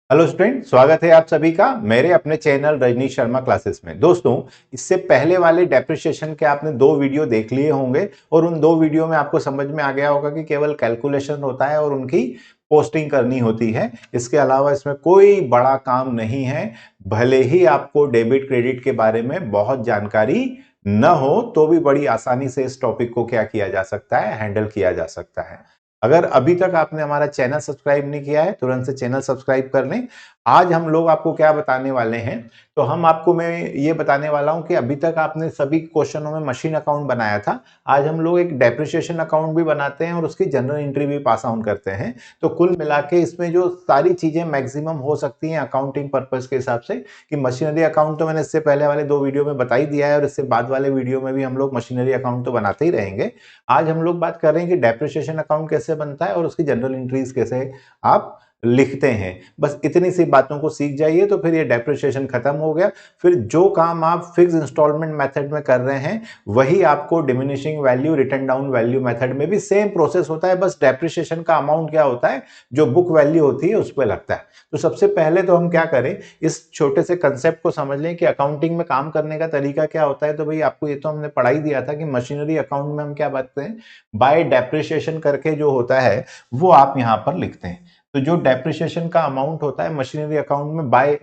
Hello student, स्वागत है आप सभी का मेरे अपने चैनल रजनीश शर्मा क्लासेस में। दोस्तों, इससे पहले वाले डेप्रिसिएशन के आपने दो वीडियो देख लिए होंगे और उन दो वीडियो में आपको समझ में आ गया होगा कि केवल कैलकुलेशन होता है और उनकी पोस्टिंग करनी होती है। इसके अलावा इसमें कोई बड़ा काम नहीं है। भले ही आपको डेबिट क्रेडिट के बारे में बहुत जानकारी न हो तो भी बड़ी आसानी से इस टॉपिक को क्या किया जा सकता है, हैंडल किया जा सकता है। अगर अभी तक आपने हमारा चैनल सब्सक्राइब नहीं किया है, तुरंत से चैनल सब्सक्राइब कर लें। आज हम लोग आपको क्या बताने वाले हैं, तो मैं ये बताने वाला हूं कि अभी तक आपने सभी क्वेश्चनों में मशीन अकाउंट बनाया था। आज हम लोग एक डेप्रिसिएशन अकाउंट भी बनाते हैं और उसकी जनरल एंट्री भी पास ऑन करते हैं। तो कुल मिला के इसमें जो सारी चीजें मैक्सिमम हो सकती हैं अकाउंटिंग पर्पज के हिसाब से, कि मशीनरी अकाउंट तो मैंने इससे पहले वाले दो वीडियो में बता ही दिया है और इससे बाद वाले वीडियो में भी हम लोग मशीनरी अकाउंट तो बनाते ही रहेंगे। आज हम लोग बात कर रहे हैं कि डेप्रिसिएशन अकाउंट कैसे बनता है और उसकी जनरल एंट्रीज कैसे आप लिखते हैं। बस इतनी सी बातों को सीख जाइए तो फिर ये डेप्रिसिएशन खत्म हो गया। फिर जो काम आप फिक्स इंस्टॉलमेंट मेथड में कर रहे हैं वही आपको diminishing value return down value method में भी सेम प्रोसेस होता है। बस डेप्रिसिएशन का अमाउंट क्या होता है, जो बुक वैल्यू होती है उस पर लगता है। तो सबसे पहले तो हम क्या करें, इस छोटे से कंसेप्ट को समझ लें कि अकाउंटिंग में काम करने का तरीका क्या होता है। तो भाई आपको ये तो हमने पढ़ा ही दिया था कि मशीनरी अकाउंट में हम क्या बात हैं, बाय डेप्रिसिएशन करके जो होता है वो आप यहां पर लिखते हैं। तो जो डेप्रिसिएशन का अमाउंट होता है मशीनरी अकाउंट में बाय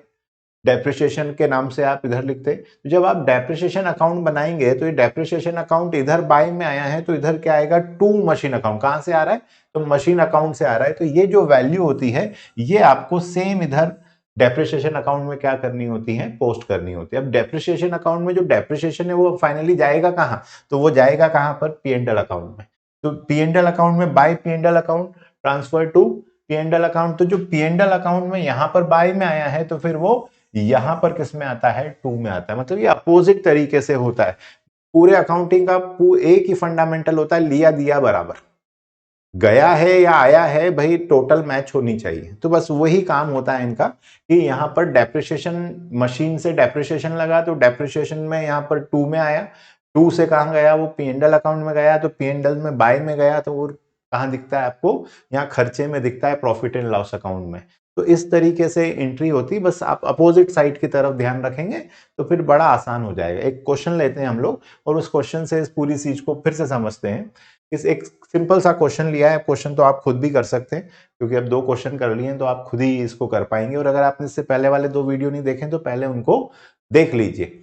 डेप्रिसिएशन के नाम से आप इधर लिखते हैं। तो जब आप डेप्रिसिएशन अकाउंट बनाएंगे तो ये डेप्रिसिएशन अकाउंट इधर बाय में आया है तो इधर क्या आएगा, टू मशीन अकाउंट। कहां से आ रहा है, तो मशीन अकाउंट से आ रहा है। तो ये जो वैल्यू होती है ये आपको सेम इधर डेप्रिसिएशन अकाउंट में क्या करनी होती है, पोस्ट करनी होती है। अब डेप्रिसिएशन अकाउंट में जो डेप्रिसिएशन है वो फाइनली जाएगा कहां, तो वो जाएगा कहां पर, पी एंड एल अकाउंट में। तो पी एंड एल अकाउंट में by P and L account transfer to P and L account. तो जो पी एंड एल अकाउंट में यहां पर बाय में आया है तो फिर वो यहां पर किस में आता है, टू में आता है। मतलब ये अपोजिट तरीके से होता है। पूरे अकाउंटिंग का एक ही फंडामेंटल होता है, लिया दिया बराबर, गया है या आया है, भाई टोटल मैच होनी चाहिए। तो बस वही काम होता है इनका कि यहाँ पर डेप्रिसिएशन, मशीन से डेप्रिसिएशन लगा तो डेप्रिसिएशन में यहाँ पर टू में आया, टू से कहां गया, वो पी एंड एल अकाउंट में गया, तो पी एंड एल में बाय में गया तो वो कहां दिखता है आपको, यहाँ खर्चे में दिखता है, प्रॉफिट एंड लॉस अकाउंट में। तो इस तरीके से एंट्री होती, बस आप अपोजिट साइड की तरफ ध्यान रखेंगे तो फिर बड़ा आसान हो जाएगा। एक क्वेश्चन लेते हैं हम लोग और उस क्वेश्चन से इस पूरी चीज को फिर से समझते हैं। इस एक सिंपल सा क्वेश्चन लिया है, क्वेश्चन तो आप खुद भी कर सकते हैं क्योंकि अब दो क्वेश्चन कर लिए हैं तो आप खुद ही इसको कर पाएंगे। और अगर आपने इससे पहले वाले दो वीडियो नहीं देखे तो पहले उनको देख लीजिए।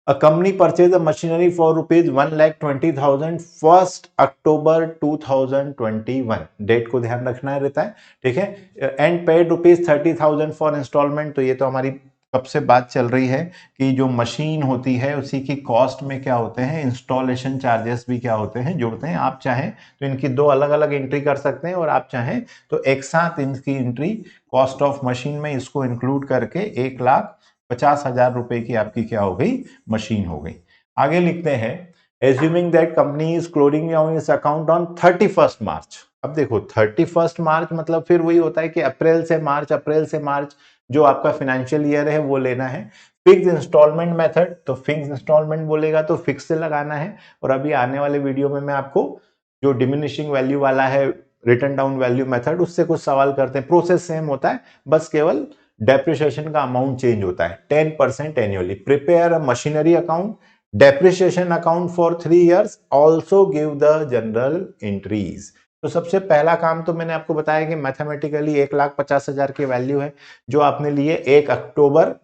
A company purchase a machinery for rupees 1,20,000 first October 2021। Date को ध्यान रखना रहता है, ठीक है। And paid rupees 30,000 for installment. तो ये तो हमारी कब से बात चल रही है कि जो मशीन होती है उसी की कॉस्ट में क्या होते हैं, इंस्टॉलेशन चार्जेस भी क्या होते हैं, जुड़ते हैं। आप चाहें तो इनकी दो अलग अलग एंट्री कर सकते हैं और आप चाहें तो एक साथ इनकी एंट्री कॉस्ट ऑफ मशीन में इसको इंक्लूड करके 1,50,000 रुपए की आपकी क्या हो गई, मशीन हो गई। आगे लिखते हैं, assuming that company is closing down it's account on 31 मार्च। अब देखो 31 मार्च मतलब फिर वही होता है कि अप्रैल से मार्च, अप्रैल से मार्च जो आपका फाइनेंशियल ईयर है वो लेना है। फिक्स इंस्टॉलमेंट मेथड, तो फिक्स इंस्टॉलमेंट बोलेगा तो फिक्स से लगाना है। और अभी आने वाले वीडियो में मैं आपको जो डिमिनिशिंग वैल्यू वाला है, रिटर्न डाउन वैल्यू मेथड, उससे कुछ सवाल करते हैं। प्रोसेस सेम होता है, बस केवल डेप्रिसिएशन का अमाउंट चेंज होता है। 10% annually. Prepare a machinery account, depreciation account for 3 years, also give the general entries. तो सबसे पहला काम तो मैंने आपको बताया कि मैथमेटिकली 1,50,000 की वैल्यू है जो आपने लिए 1 अक्टूबर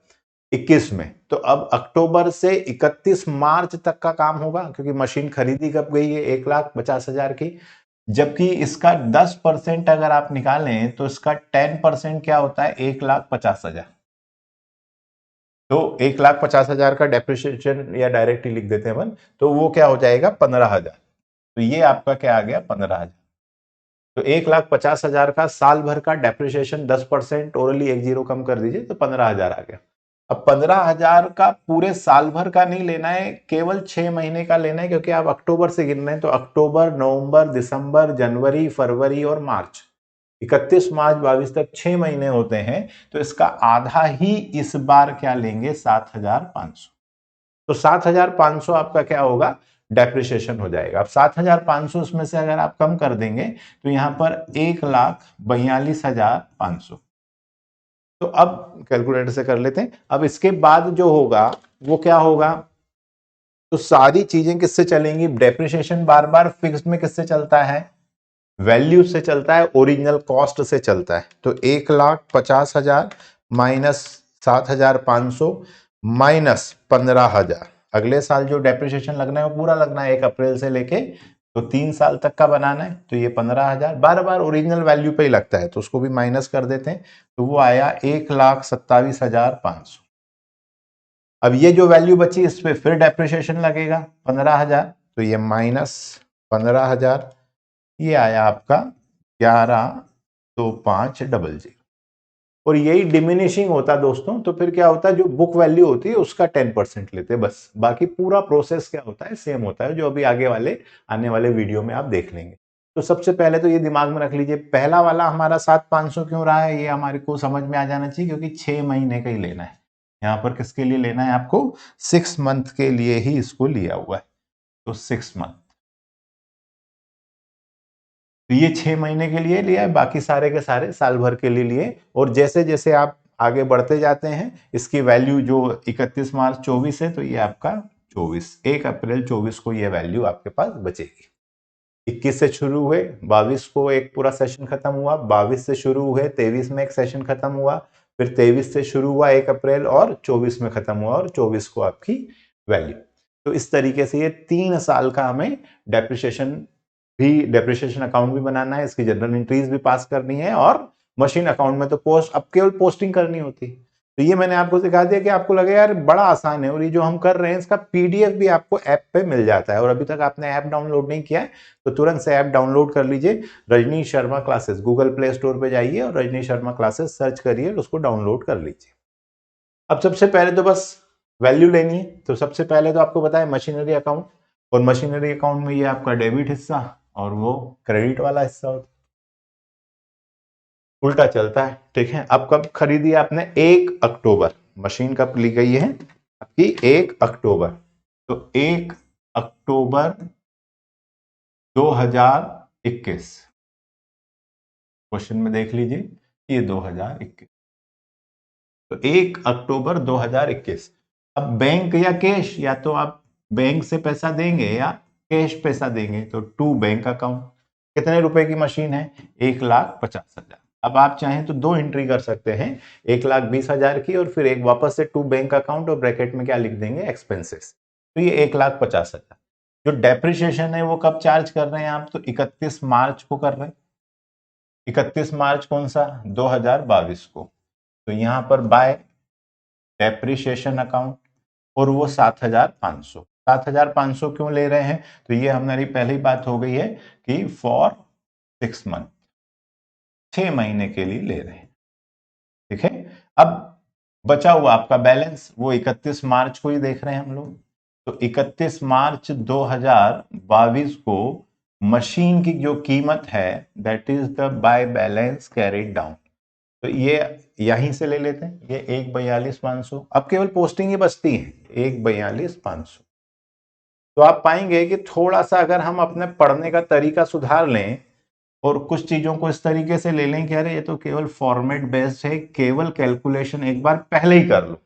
21 में। तो अब अक्टूबर से 31 मार्च तक का काम होगा क्योंकि मशीन खरीदी कब गई है, 1,50,000 की। जबकि इसका 10% अगर आप निकालें तो इसका 10% क्या होता है, 1,50,000। तो 1,50,000 का डेप्रिसिएशन या डायरेक्ट ही लिख देते हैं अपन, तो वो क्या हो जाएगा, 15,000। तो ये आपका क्या आ गया, 15,000। तो 1,50,000 का साल भर का डेप्रिसिएशन 10%, ओरली एक जीरो कम कर दीजिए तो 15,000 आ गया। अब 15,000 का पूरे साल भर का नहीं लेना है, केवल 6 महीने का लेना है क्योंकि आप अक्टूबर से गिन रहे हैं। तो अक्टूबर, नवंबर, दिसंबर, जनवरी, फरवरी और मार्च, 31 मार्च 22 तक 6 महीने होते हैं। तो इसका आधा ही इस बार क्या लेंगे, 7,500। तो 7,500 आपका क्या होगा, डेप्रिसिएशन हो जाएगा। अब 7,500 उसमें से अगर आप कम कर देंगे तो यहां पर 1,42,500। तो अब कैलकुलेटर से कर लेते हैं। अब इसके बाद जो होगा वो क्या होगा, तो सारी चीजें किससे चलेंगी, डेप्रिसिएशन बार बार फिक्स्ड में किससे चलता है, वैल्यू से चलता है, ओरिजिनल कॉस्ट से चलता है। तो 1,50,000 माइनस 7,500 माइनस 15,000, अगले साल जो डेप्रिसिएशन लगना है वो पूरा लगना है 1 अप्रैल से लेके, तो 3 साल तक का बनाना है। तो ये 15,000 बार बार ओरिजिनल वैल्यू पे ही लगता है, तो उसको भी माइनस कर देते हैं। तो वो आया 1,27,500। अब ये जो वैल्यू बची इस पे फिर डेप्रिसिएशन लगेगा 15,000, तो ये माइनस 15,000, ये आया आपका 11,2500। और यही डिमिनिशिंग होता है दोस्तों। तो फिर क्या होता है, जो बुक वैल्यू होती है उसका 10% लेते हैं बस, बाकी पूरा प्रोसेस क्या होता है, सेम होता है, जो अभी आगे वाले आने वाले वीडियो में आप देख लेंगे। तो सबसे पहले तो ये दिमाग में रख लीजिए, पहला वाला हमारा 7,500 क्यों रहा है, ये हमारे को समझ में आ जाना चाहिए, क्योंकि 6 महीने का ही लेना है। यहाँ पर किसके लिए लेना है आपको, 6 मंथ के लिए ही इसको लिया हुआ है। तो 6 मंथ, तो ये 6 महीने के लिए लिया है, बाकी सारे के सारे साल भर के लिए लिए। और जैसे जैसे आप आगे बढ़ते जाते हैं, इसकी वैल्यू जो 31 मार्च 24 है, तो ये आपका 1 अप्रैल 24 को ये वैल्यू आपके पास बचेगी। 21 से शुरू हुए, 22 को एक पूरा सेशन खत्म हुआ, 22 से शुरू हुए, 23 में एक सेशन खत्म हुआ, फिर 23 से शुरू हुआ 1 अप्रैल और 24 में खत्म हुआ, और 24 को आपकी वैल्यू। तो इस तरीके से ये 3 साल का हमें डेप्रिसिएशन डेप्रिसिएशन अकाउंट भी बनाना है, इसकी जनरल एंट्रीज भी पास करनी है, और मशीन अकाउंट में तो पोस्ट अब केवल पोस्टिंग करनी होती। तो ये मैंने आपको सिखा दिया कि आपको लगे यार बड़ा आसान है, और ये जो हम कर रहे हैं इसका पीडीएफ भी आपको ऐप पे मिल जाता है। और अभी तक आपने ऐप डाउनलोड नहीं किया है तो तुरंत से ऐप डाउनलोड कर लीजिए, Rajneesh Sharma classes, Google Play Store पे जाइए और रजनीश शर्मा क्लासेस सर्च करिए, उसको डाउनलोड कर लीजिए। अब सबसे पहले तो बस वैल्यू लेनी है। तो सबसे पहले तो आपको बताया मशीनरी अकाउंट, और मशीनरी अकाउंट में ये आपका डेबिट हिस्सा और वो क्रेडिट वाला हिस्सा होता है, उल्टा चलता है। ठीक है, अब कब खरीदी आपने, 1 अक्टूबर, मशीन कब ली गई है आपकी, 1 अक्टूबर। तो 1 अक्टूबर 2021, क्वेश्चन में देख लीजिए ये 2021, तो 1 अक्टूबर 2021। अब बैंक या कैश, या तो आप बैंक से पैसा देंगे या कैश पैसा देंगे, तो टू बैंक अकाउंट। कितने रुपए की मशीन है, 1,50,000। अब आप चाहें तो 2 एंट्री कर सकते हैं, 1,20,000 की, और फिर एक वापस से टू बैंक अकाउंट, और ब्रैकेट में क्या लिख देंगे, एक्सपेंसेस। तो ये 1,50,000। जो डेप्रिसिएशन है वो कब चार्ज कर रहे हैं आप, तो 31 मार्च को कर रहे हैं। 31 मार्च कौन सा, 2022 को। तो यहां पर बाय डेप्रिसिएशन अकाउंट, और वो 7,500। 7,500 क्यों ले रहे हैं, तो ये हमारी पहली बात हो गई है कि फॉर 6 मंथ, 6 महीने के लिए ले रहे हैं। ठीक है, अब बचा हुआ आपका बैलेंस वो 31 मार्च को ही देख रहे हैं हम लोग। तो 31 मार्च 2022 को मशीन की जो कीमत है, that is the by balance carried down. तो ये यहीं से ले लेते हैं, ये 1,42,500। अब केवल पोस्टिंग ही बचती है, 1,42,500। तो आप पाएंगे कि थोड़ा सा अगर हम अपने पढ़ने का तरीका सुधार लें और कुछ चीजों को इस तरीके से ले लें कि अरे ये तो केवल फॉर्मेट बेस्ड है, केवल कैलकुलेशन एक बार पहले ही कर लो।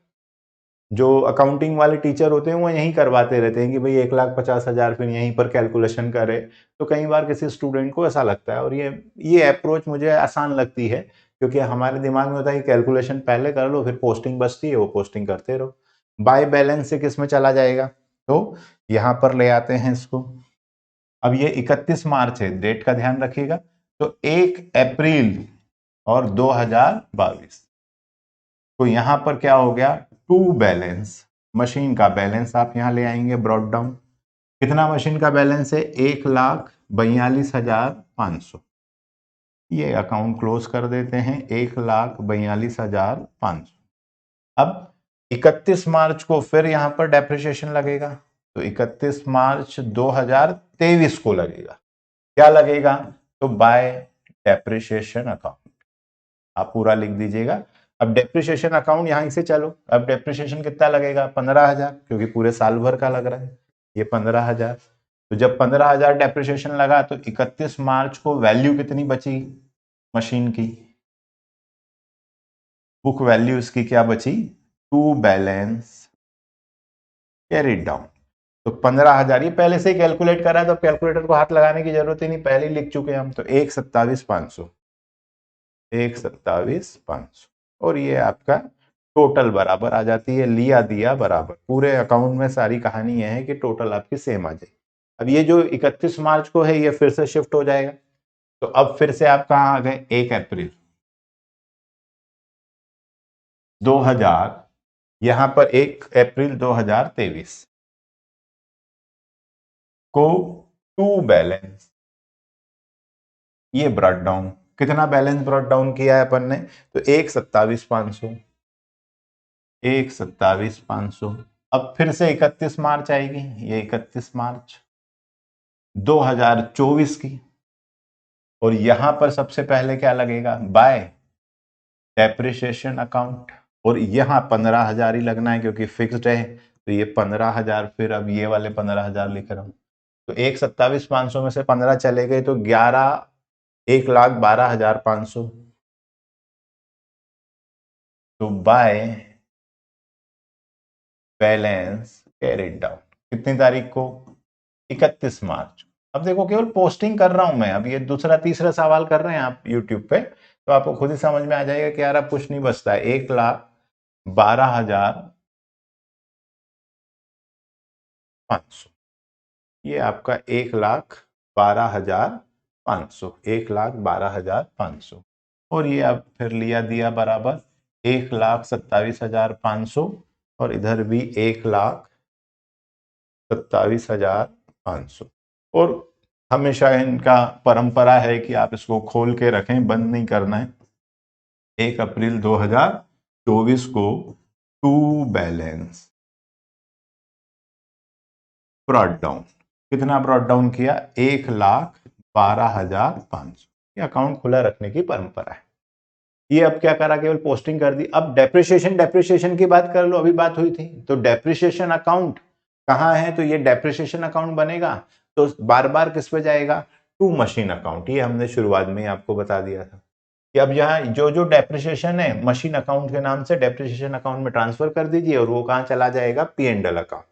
जो अकाउंटिंग वाले टीचर होते हैं वो यही करवाते रहते हैं कि भाई 1,50,000 फिर यहीं पर कैलकुलेशन करे। तो कई बार किसी स्टूडेंट को ऐसा लगता है, और ये अप्रोच मुझे आसान लगती है, क्योंकि हमारे दिमाग में होता है कि कैलकुलेशन पहले कर लो, फिर पोस्टिंग बचती है वो पोस्टिंग करते रहो। बाय बैलेंस से किस में चला जाएगा, तो यहां पर ले आते हैं इसको। अब ये 31 मार्च है, डेट का ध्यान रखिएगा। तो 1 अप्रैल और 2022, तो यहां पर क्या हो गया, टू बैलेंस, मशीन का बैलेंस आप यहां ले आएंगे ब्रॉड डाउन। कितना मशीन का बैलेंस है, 1,42,500। ये अकाउंट क्लोज कर देते हैं, 1,42,500। अब 31 मार्च को फिर यहां पर डेप्रिसिएशन लगेगा, तो 31 मार्च 2023 को लगेगा। क्या लगेगा, तो बाय डेप्रिसिएशन अकाउंट, आप पूरा लिख दीजिएगा। अब डेप्रिसिएशन अकाउंट यहां से चलो, अब डेप्रिसिएशन कितना लगेगा, 15,000, क्योंकि पूरे साल भर का लग रहा है, ये 15,000। तो जब 15,000 डेप्रिसिएशन लगा, तो 31 मार्च को वैल्यू कितनी बची मशीन की, बुक वैल्यू इसकी क्या बची, टू बैलेंस कैरिड डाउन। तो 15,000 ये पहले से ही कैलकुलेट करा है, तो कैलकुलेटर को हाथ लगाने की जरूरत ही नहीं, पहले ही लिख चुके हैं हम। तो 1,27,500, 1,27,500 और ये आपका टोटल बराबर आ जाती है, लिया दिया बराबर। पूरे अकाउंट में सारी कहानी यह है कि टोटल आपकी सेम आ जाए। अब ये जो 31 मार्च को है ये फिर से शिफ्ट हो जाएगा। तो अब फिर से आप कहाँ आ गए, 1 अप्रैल 2000, यहां पर 1 अप्रैल 2023 को टू बैलेंस, ये ब्रॉट डाउन, कितना बैलेंस ब्रॉट डाउन किया है अपन ने, तो 1,27,500, 1,27,500। अब फिर से 31 मार्च आएगी, ये 31 मार्च 2024 की, और यहां पर सबसे पहले क्या लगेगा, बाय डेप्रिसिएशन अकाउंट, और यहां 15,000 ही लगना है क्योंकि फिक्स्ड है। तो ये 15,000, फिर अब ये वाले 15,000 लिख रहा हूं। तो 1,27,500 में से 15 चले गए तो 1,12,500। तो बाय बैलेंस कैरिड डाउन कितनी तारीख को, 31 मार्च। अब देखो केवल पोस्टिंग कर रहा हूं मैं, अब ये दूसरा तीसरा सवाल कर रहे हैं आप यूट्यूब पे, तो आपको खुद ही समझ में आ जाएगा कि यार अब कुछ नहीं बचता है। 1,12,500, ये आपका 1,12,500, 1,12,500, और ये अब फिर लिया दिया बराबर 1,27,500, और इधर भी 1,27,500। और हमेशा इनका परंपरा है कि आप इसको खोल के रखें, बंद नहीं करना है। 1 अप्रैल 2024 को टू बैलेंस ब्रॉट डाउन, कितना ब्रॉट डाउन किया, 1,12,500। ये अकाउंट खुला रखने की परंपरा है। ये अब क्या करा, केवल पोस्टिंग कर दी। अब डेप्रिसिएशन की बात कर लो, अभी बात हुई थी। तो डेप्रिसिएशन अकाउंट कहां है, तो ये डेप्रिसिएशन अकाउंट बनेगा तो बार बार किस पे जाएगा, टू मशीन अकाउंट। ये हमने शुरुआत में ही आपको बता दिया था कि अब यहाँ जो जो डेप्रिसिएशन है मशीन अकाउंट के नाम से डेप्रिसिएशन अकाउंट में ट्रांसफर कर दीजिए, और वो कहां चला जाएगा, P&L अकाउंट।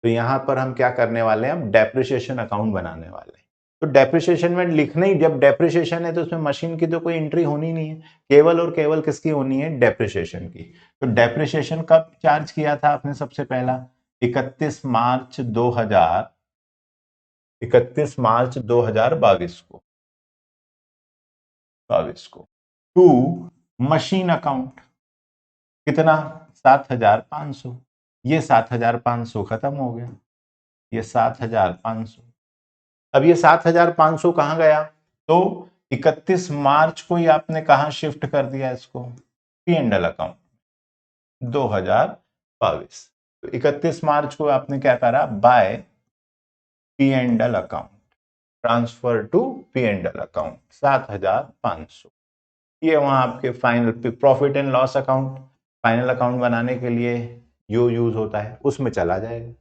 तो यहां पर हम क्या करने वाले हैं, हम डेप्रिसिएशन अकाउंट बनाने वाले हैं। तो डेप्रिसिएशन में लिखना ही, जब डेप्रिसिएशन है तो उसमें मशीन की तो कोई एंट्री होनी नहीं है, केवल और केवल किसकी होनी है, डेप्रिसिएशन की। तो डेप्रिसिएशन कब चार्ज किया था आपने सबसे पहला, 31 मार्च 2022 को, 22 को, टू मशीन अकाउंट, कितना, 7,500। ये 7,500 खत्म हो गया, ये 7,500। अब ये 7,500 कहां गया, तो 31 मार्च को ही आपने कहा शिफ्ट कर दिया इसको, P&L अकाउंट 2022। तो 31 मार्च को आपने क्या करा, by P&L account, transfer to P&L account 7,500। ये वहां आपके final profit and loss account, final account बनाने के लिए जो यूज होता है उसमें चला जाएगा।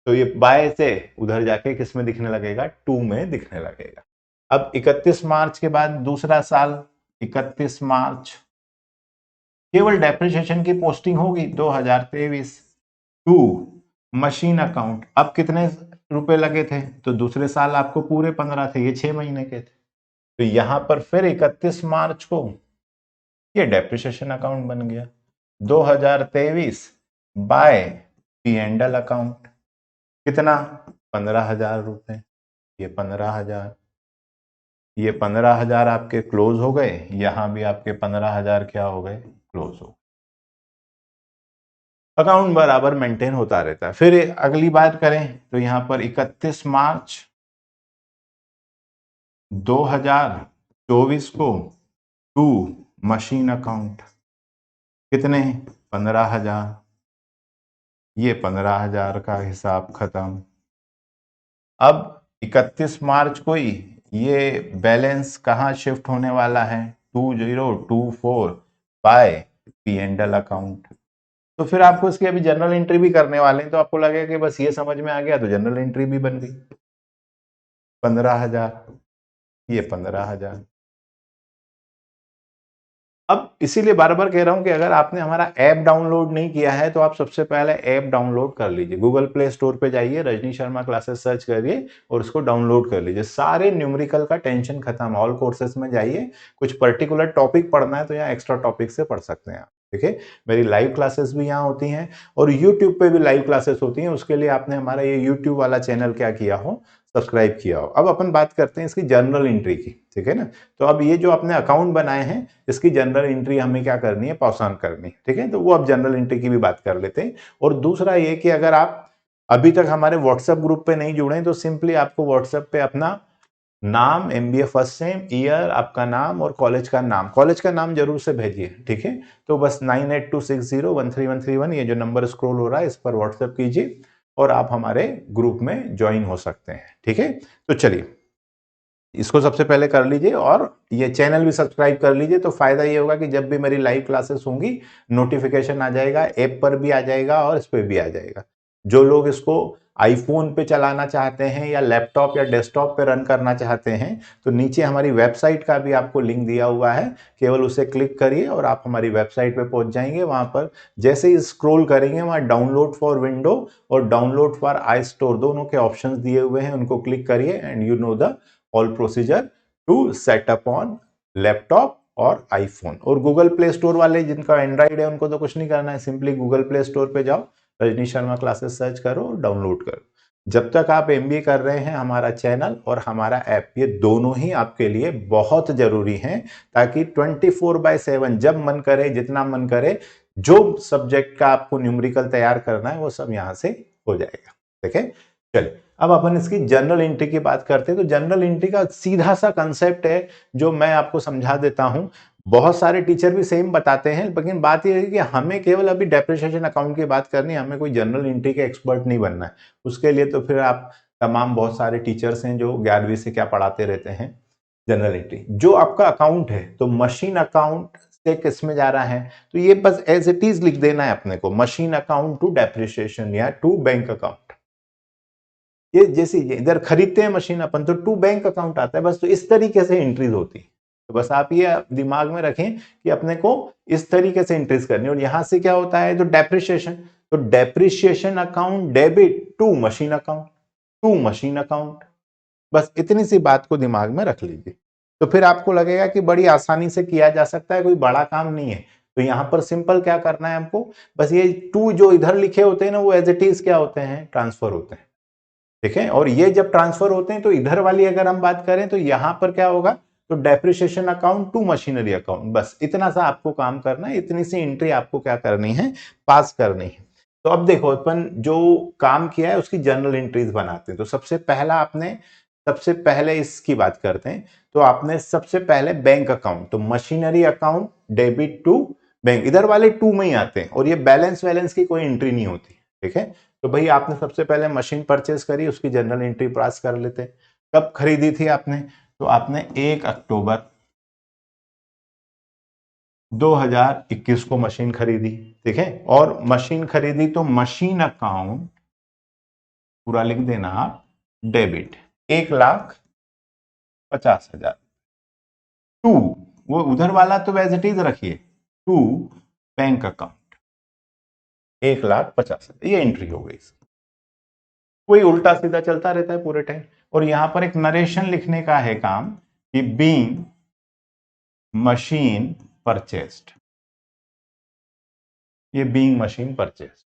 तो ये बाय से उधर जाके किस में दिखने लगेगा, टू में दिखने लगेगा। अब 31 मार्च के बाद दूसरा साल, 31 मार्च केवल डेप्रिसिएशन की पोस्टिंग होगी 2023 टू मशीन अकाउंट। अब कितने रुपए लगे थे, तो दूसरे साल आपको पूरे 15 थे, ये 6 महीने के थे। तो यहां पर फिर 31 मार्च को ये डेप्रिसिएशन अकाउंट बन गया 2023 बाय P&L अकाउंट, कितना, 15,000 रुपए। ये 15,000, ये 15,000 आपके क्लोज हो गए, यहां भी आपके 15,000 क्या हो गए, क्लोज हो। अकाउंट बराबर मेंटेन होता रहता है। फिर अगली बात करें तो यहां पर 31 मार्च 2024 को टू मशीन अकाउंट, कितने, 15,000। ये 15,000 का हिसाब खत्म। अब 31 मार्च को ही ये बैलेंस कहाँ शिफ्ट होने वाला है, 2024 बाय P&L अकाउंट। तो फिर आपको इसकी अभी जनरल एंट्री भी करने वाले हैं, तो आपको लगेगा कि बस ये समझ में आ गया तो जनरल एंट्री भी बन गई। 15,000, ये 15,000। अब इसीलिए बार बार कह रहा हूं कि अगर आपने हमारा ऐप डाउनलोड नहीं किया है तो आप सबसे पहले ऐप डाउनलोड कर लीजिए। गूगल प्ले स्टोर पे जाइए, रजनी शर्मा क्लासेस सर्च करिए और उसको डाउनलोड कर लीजिए। सारे न्यूमेरिकल का टेंशन खत्म। ऑल कोर्सेज में जाइए, कुछ पर्टिकुलर टॉपिक पढ़ना है तो यहाँ एक्स्ट्रा टॉपिक से पढ़ सकते हैं आप। ठीक है, मेरी लाइव क्लासेस भी यहाँ होती हैं और यूट्यूब पे भी लाइव क्लासेस होती हैं। उसके लिए आपने हमारा ये यूट्यूब वाला चैनल क्या किया हो, सब्सक्राइब किया हो। अब अपन बात करते हैं इसकी जर्नल एंट्री की। ठीक है ना, तो अब ये जो आपने अकाउंट बनाए हैं इसकी जनरल एंट्री हमें क्या करनी है, पास करनी है। ठीक है, तो वो अब जनरल एंट्री की भी बात कर लेते हैं। और दूसरा ये कि अगर आप अभी तक हमारे व्हाट्सएप ग्रुप पे नहीं जुड़े तो सिंपली आपको व्हाट्सएप पे अपना नाम, एमबीए फर्स्ट सेम, ईयर, आपका नाम और कॉलेज का नाम जरूर से भेजिए। ठीक है, तो बस 9826013131 ये जो नंबर स्क्रॉल हो रहा है इस पर व्हाट्सएप कीजिए और आप हमारे ग्रुप में ज्वाइन हो सकते हैं। ठीक है, तो चलिए इसको सबसे पहले कर लीजिए और ये चैनल भी सब्सक्राइब कर लीजिए। तो फायदा ये होगा कि जब भी मेरी लाइव क्लासेस होंगी नोटिफिकेशन आ जाएगा, ऐप पर भी आ जाएगा और इस पर भी आ जाएगा। जो लोग इसको आईफोन पे चलाना चाहते हैं या लैपटॉप या डेस्कटॉप पे रन करना चाहते हैं तो नीचे हमारी वेबसाइट का भी आपको लिंक दिया हुआ है, केवल उसे क्लिक करिए और आप हमारी वेबसाइट पे पहुंच जाएंगे। वहां पर जैसे ही स्क्रॉल करेंगे वहां डाउनलोड फॉर विंडो और डाउनलोड फॉर आई स्टोर दोनों के ऑप्शंस दिए हुए हैं, उनको क्लिक करिए and you know the all procedure to set up on laptop और आईफोन। और गूगल प्ले स्टोर वाले जिनका एंड्रॉइड है उनको तो कुछ नहीं करना है, सिंपली गूगल प्ले स्टोर पे जाओ, रजनी शर्मा क्लासेस सर्च करो और डाउनलोड करो। जब तक आप एमबीए कर रहे हैं हमारा चैनल और हमारा ऐप ये दोनों ही आपके लिए बहुत जरूरी हैं, ताकि 24/7 जब मन करे, जितना मन करे, जो सब्जेक्ट का आपको न्यूमेरिकल तैयार करना है वो सब यहां से हो जाएगा। ठीक है, चलिए अब अपन इसकी जनरल एंट्री की बात करते हैं। तो जनरल एंट्री का सीधा सा कंसेप्ट है जो मैं आपको समझा देता हूं। बहुत सारे टीचर भी सेम बताते हैं, लेकिन बात यह है कि हमें केवल अभी डेप्रिसिएशन अकाउंट की बात करनी है, हमें कोई जनरल एंट्री के एक्सपर्ट नहीं बनना है। उसके लिए तो फिर आप तमाम बहुत सारे टीचर्स हैं जो 11वीं से क्या पढ़ाते रहते हैं। जनरल एंट्री जो आपका अकाउंट है, तो मशीन अकाउंट से किस में जा रहा है, तो ये बस एज इट इज लिख देना है अपने को, मशीन अकाउंट टू डेप्रिसिएशन या टू बैंक अकाउंट। ये जैसे इधर खरीदते हैं मशीन अपन तो टू बैंक अकाउंट आता है बस। तो इस तरीके से एंट्रीज होती है। तो बस आप ये दिमाग में रखें कि अपने को इस तरीके से एंट्रीज करनी है। और यहां से क्या होता है, तो डेप्रिसिएशन, तो depreciation account debit to machine account, to machine account. बस इतनी सी बात को दिमाग में रख लीजिए, तो फिर आपको लगेगा कि बड़ी आसानी से किया जा सकता है, कोई बड़ा काम नहीं है। तो यहां पर सिंपल क्या करना है हमको, बस ये टू जो इधर लिखे होते हैं ना वो एज इट इज क्या होते हैं, ट्रांसफर होते हैं। ठीक है, और ये जब ट्रांसफर होते हैं तो इधर वाली अगर हम बात करें तो यहां पर क्या होगा, तो depreciation account to machinery account. बस इतना सा आपको काम करना है, इतनी सी एंट्री आपको क्या करनी है, पास करनी है। तो अब देखो अपन जो काम किया है उसकी जनरल एंट्रीज बनाते हैं। तो सबसे पहले इसकी बात करते हैं। तो आपने सबसे पहले बैंक अकाउंट, तो machinery account debit to bank, इधर वाले टू में ही आते हैं और ये बैलेंस वैलेंस की कोई एंट्री नहीं होती। ठीक है, तो भाई आपने सबसे पहले मशीन परचेस करी, उसकी जनरल एंट्री पास कर लेते हैं। कब खरीदी थी आपने, तो आपने 1 अक्टूबर 2021 को मशीन खरीदी। ठीक है, और मशीन खरीदी तो मशीन अकाउंट पूरा लिख देना आप, डेबिट 1,50,000 टू, वो उधर वाला तो एज इट इज रखिए, टू बैंक अकाउंट 1,50,000, ये एंट्री हो गई। कोई उल्टा सीधा चलता रहता है पूरे टाइम। और यहां पर एक नरेशन लिखने का है काम कि बीइंग मशीन परचेस्ड, ये बीइंग मशीन परचेस्ड।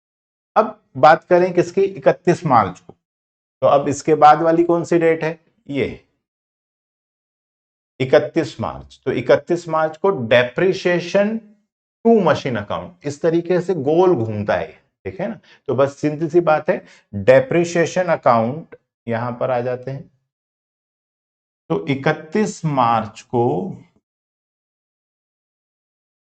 अब बात करें किसकी, 31 मार्च को। तो अब इसके बाद वाली कौन सी डेट है, ये 31 मार्च। तो 31 मार्च को डेप्रिसिएशन टू मशीन अकाउंट, इस तरीके से गोल घूमता है। ठीक है ना, तो बस सीधी सी बात है, डेप्रिसिएशन अकाउंट यहां पर आ जाते हैं। तो 31 मार्च को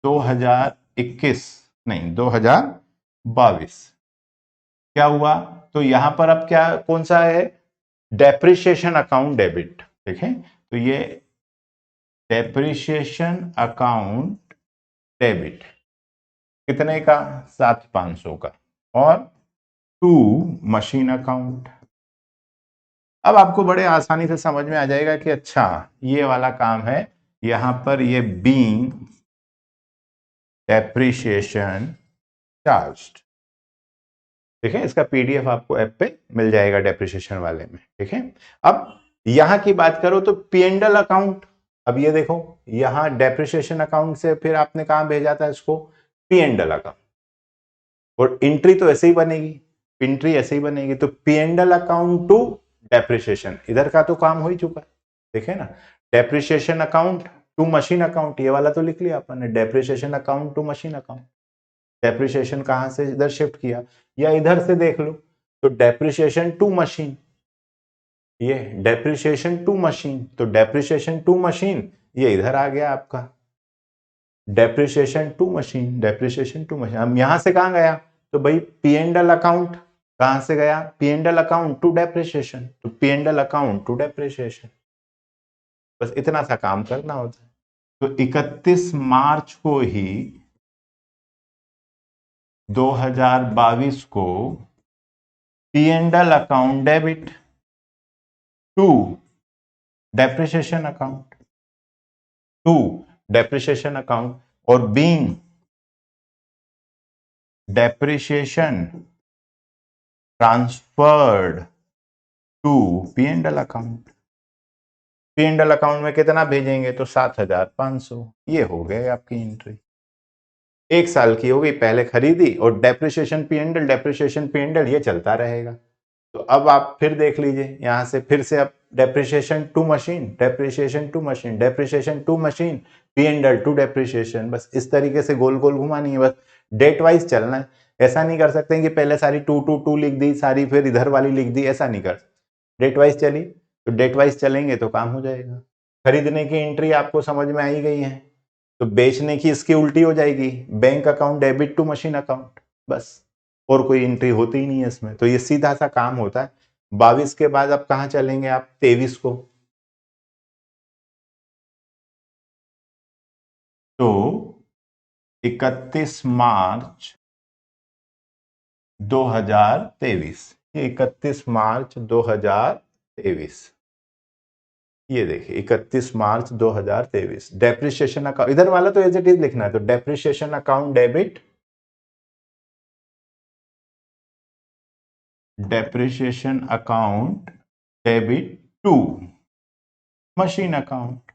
2021 नहीं 2022 क्या हुआ, तो यहां पर अब क्या कौन सा है, डेप्रिसिएशन अकाउंट डेबिट। ठीक है, तो ये डेप्रिसिएशन अकाउंट डेबिट कितने का, 7,500 का, और टू मशीन अकाउंट। अब आपको बड़े आसानी से समझ में आ जाएगा कि अच्छा ये वाला काम है, यहां पर ये बीइंग डेप्रिसिएशन चार्ज्ड। ठीक है, इसका पीडीएफ आपको ऐप पे मिल जाएगा डेप्रिसिएशन वाले में। ठीक है, अब यहां की बात करो तो पीएनडल अकाउंट। अब ये देखो, यहां डेप्रिसिएशन अकाउंट से फिर आपने कहां भेजा था इसको, पीएनडल अकाउंट, और एंट्री तो ऐसे ही बनेगी, एंट्री ऐसे ही बनेगी। तो पीएनडल अकाउंट टू डेप्रिसिएशन, इधर का तो काम हो ही चुका है, देखे ना। Depreciation account to machine account, ये वाला तो लिख लिया अपन ने, depreciation account to machine account. Depreciation कहां से इधर शिफ्ट किया, या इधर से देख लो तो डेप्रिसिएशन टू मशीन, ये डेप्रिसिएशन टू मशीन, तो डेप्रिसिएशन टू मशीन ये इधर आ गया आपका, depreciation to machine, depreciation to machine. हम यहां से कहां गया, तो भाई पीएनडल अकाउंट कहां से गया, पीएनडल अकाउंट टू डेप्रिसिएशन, तो पीएनडल अकाउंट टू डेप्रिसिएशन, बस इतना सा काम करना होता है। तो 31 मार्च को ही 2022 को P and L account debit to depreciation account, to depreciation account, और being depreciation transferred to P and L account. P and L account में कितना भेजेंगे, तो 7,500, ये हो गए आपकी एंट्री। एक साल की होगी, पहले खरीदी, और डेप्रिसिएशन पीएनडल ये चलता रहेगा। तो अब आप फिर देख लीजिए, यहां से फिर से अब depreciation to machine, depreciation to machine, depreciation to machine, P and L to depreciation, बस इस तरीके से गोल गोल घुमानी है, बस डेट वाइज चलना है। ऐसा नहीं कर सकते कि पहले सारी 222 लिख दी सारी, फिर इधर वाली लिख दी, ऐसा नहीं कर सकते। डेट वाइज चली तो डेट वाइज चलेंगे तो काम हो जाएगा। खरीदने की एंट्री आपको समझ में आई गई है, तो बेचने की इसकी उल्टी हो जाएगी, bank account debit to machine account, बस और कोई एंट्री होती ही नहीं है इसमें। तो ये सीधा सा काम होता है। 22 के बाद अब कहां चलेंगे आप, 23 को। तो 31 मार्च 2023, ये 31 मार्च 2023, ये देखिए 31 मार्च 2023, डेप्रिसिएशन अकाउंट इधर वाला तो एज इट इज लिखना है, तो depreciation account debit, depreciation account debit to machine account.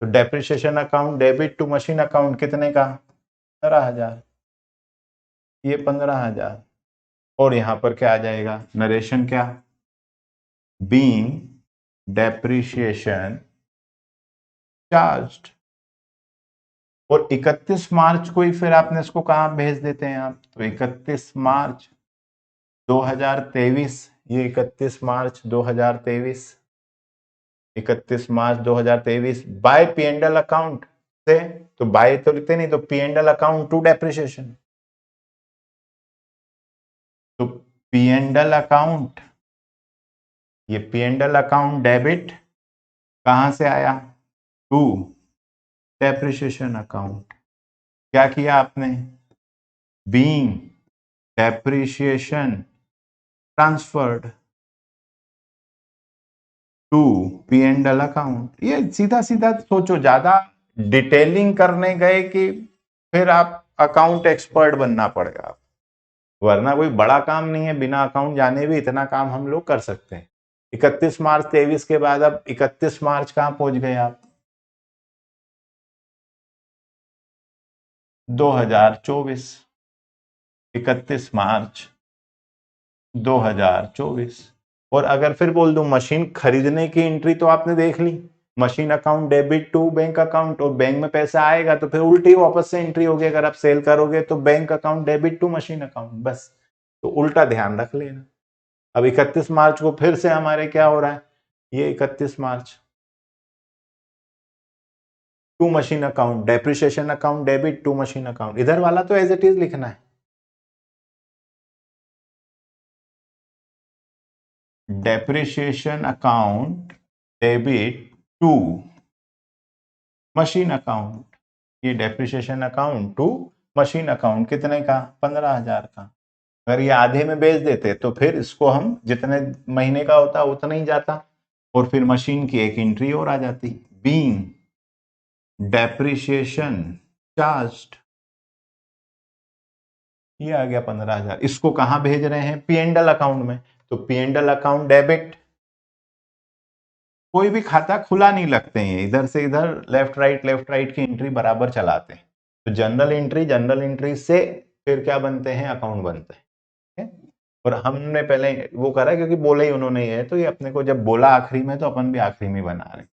तो depreciation account debit to machine account कितने का, 15,000, ये 15,000, और यहां पर क्या आ जाएगा, नरेशन क्या, बीइंग डेप्रिसिएशन चार्ज्ड। और 31 मार्च को ही फिर आपने इसको कहां भेज देते हैं आप, तो 31 मार्च 2023, ये 31 मार्च 2023, 31 मार्च 2023 बाय पीएनडल अकाउंट से, तो बाय तो लिखते नहीं, तो पीएनडल अकाउंट टू डेप्रिसिएशन, तो पीएनडल अकाउंट, ये पीएनडल अकाउंट डेबिट कहां से आया, टू डेप्रिसिएशन अकाउंट। क्या किया आपने, being depreciation transferred to P and L account. ये सीधा सीधा सोचो, ज्यादा डिटेलिंग करने गए कि फिर आप अकाउंट एक्सपर्ट बनना पड़ेगा, वरना कोई बड़ा काम नहीं है, बिना अकाउंट जाने भी इतना काम हम लोग कर सकते हैं। 31 मार्च 23 के बाद अब 31 मार्च कहां पहुंच गए आप, 2024, 31 मार्च 2024। और अगर फिर बोल दूं मशीन खरीदने की एंट्री तो आपने देख ली, machine account debit to bank account, और बैंक में पैसा आएगा तो फिर उल्टी वापस से एंट्री होगी, अगर आप सेल करोगे तो bank account debit to machine account, बस। तो उल्टा ध्यान रख लेना। अब 31 मार्च को फिर से हमारे क्या हो रहा है, ये 31 March to machine account, depreciation account debit to machine account, इधर वाला तो एज इट इज लिखना है, depreciation account debit to machine account, ये depreciation account to machine account कितने का, 15,000 का। अगर ये आधे में बेच देते तो फिर इसको हम जितने महीने का होता उतना ही जाता, और फिर मशीन की एक एंट्री और आ जाती, बीइंग डेप्रिसिएशन चार्ज्ड ये आ गया 15,000। इसको कहाँ भेज रहे हैं? पी एंड एल अकाउंट में। तो P and L account debit, कोई भी खाता खुला नहीं लगते हैं, इधर से इधर लेफ्ट राइट की एंट्री बराबर चलाते हैं। तो जनरल एंट्री से फिर क्या बनते हैं? अकाउंट बनते हैं। ठीक है? और हमने पहले वो करा क्योंकि बोला ही उन्होंने ये है, तो ये अपने को जब बोला आखिरी में तो अपन भी आखिरी में बना रहे हैं।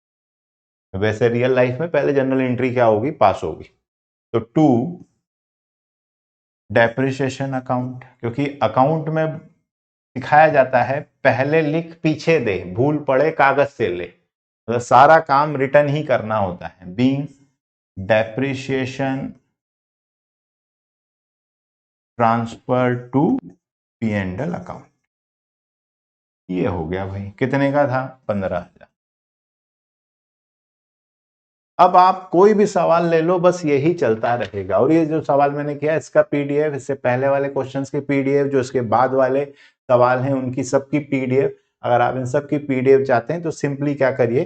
वैसे रियल लाइफ में पहले जनरल एंट्री क्या होगी? पास होगी। तो टू डेप्रिसिएशन अकाउंट, क्योंकि अकाउंट में सिखाया जाता है पहले लिख पीछे दे, भूल पड़े कागज से ले, मतलब सारा काम रिटर्न ही करना होता है। Being depreciation transfer to P and L account. ये हो गया भाई, कितने का था? 15,000। अब आप कोई भी सवाल ले लो, बस यही चलता रहेगा। और ये जो सवाल मैंने किया इसका पीडीएफ, इससे पहले वाले क्वेश्चंस की पीडीएफ, जो इसके बाद वाले सवाल हैं उनकी सबकी पीडीएफ, अगर आप इन सब की पीडीएफ चाहते हैं तो सिंपली क्या करिए,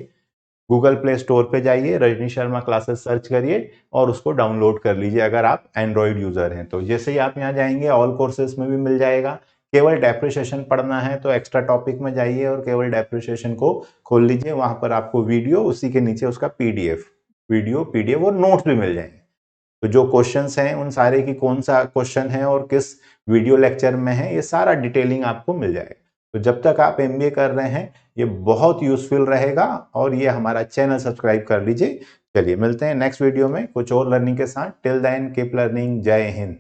गूगल प्ले स्टोर पे जाइए, रजनी शर्मा क्लासेस सर्च करिए और उसको डाउनलोड कर लीजिए अगर आप एंड्रॉइड यूजर हैं तो। जैसे ही आप यहाँ जाएंगे ऑल कोर्सेज में भी मिल जाएगा। केवल डेप्रिसिएशन पढ़ना है तो एक्स्ट्रा टॉपिक में जाइए और केवल डेप्रिसिएशन को खोल लीजिए, वहां पर आपको वीडियो, उसी के नीचे उसका पीडीएफ, वीडियो पीडीएफ और नोट्स भी मिल जाएंगे। तो जो क्वेश्चंस हैं उन सारे की कौन सा क्वेश्चन है और किस वीडियो लेक्चर में है, ये सारा डिटेलिंग आपको मिल जाएगा। तो जब तक आप एमबीए कर रहे हैं ये बहुत यूजफुल रहेगा। और ये हमारा चैनल सब्सक्राइब कर लीजिए। चलिए मिलते हैं नेक्स्ट वीडियो में कुछ और लर्निंग के साथ। Till then keep learning. जय हिंद।